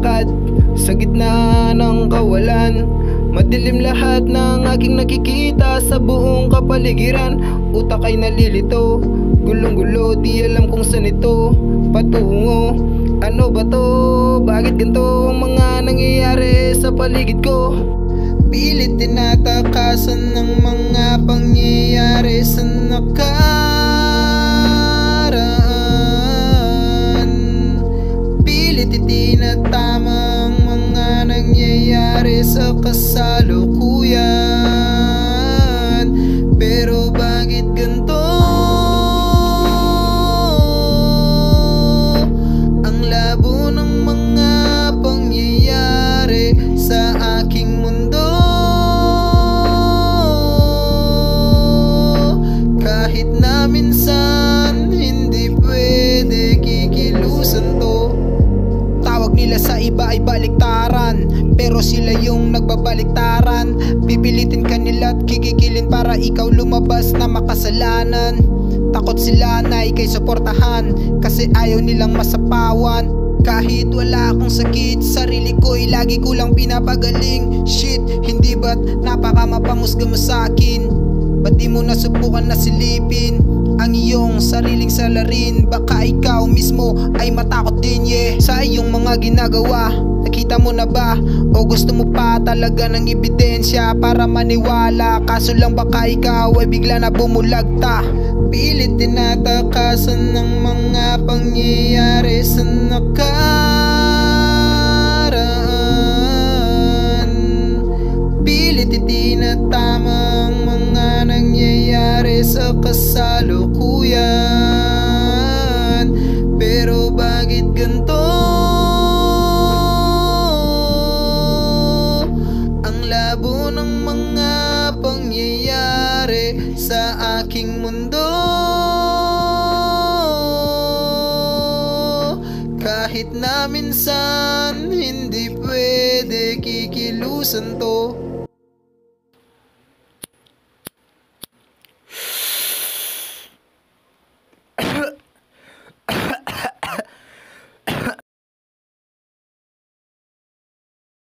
naglalakad sa gitna ng kawalan. Madilim lahat ng aking nakikita sa buong kapaligiran. Utak ay nalilito, gulong-gulo, di alam kung saan ito patungo. Ano ba to? Bakit ganito ang mga nangyayari sa paligid ko? Pilit tinatakasan ng mga pangyayari sa nakaraan. Pilit itinatama ang mga nangyayari sa kasalukuyan. Pero bakit ganito? Ang labo ng mga pangyayari sa aking mundo. Kahit na minsan hindi pwede kikilusan to. Tawag nila sa iba ay baliktaran, pero sila yung nagbabaliktaran. Pipilitin ka nila at kikikilin para ikaw lumabas na makasalanan. Takot sila na ikay suportahan kasi ayaw nilang masapawan. Kahit wala akong sakit, sarili ko'y lagi ko lang pinapagaling. Shit, hindi ba't napakamapamusga mo sa'kin? Ba't di mo nasubukan na silipin ang iyong sariling salarin? Baka ikaw mismo ay matakot din, yeah. Sa iyong mga ginagawa, nakita mo na ba? O gusto mo pa talaga ng ebidensya para maniwala? Kaso lang baka ikaw ay bigla na bumulagta. Pilit tinatakasan ng mga pangyayari sa nakaraan. Pilit itinatama ang mga nangyayari sa kasalukuyan. Pero bakit ganito? Ang labo ng mga pangyayari sa aking mundo. Kahit na minsan hindi pwede kikilusan to.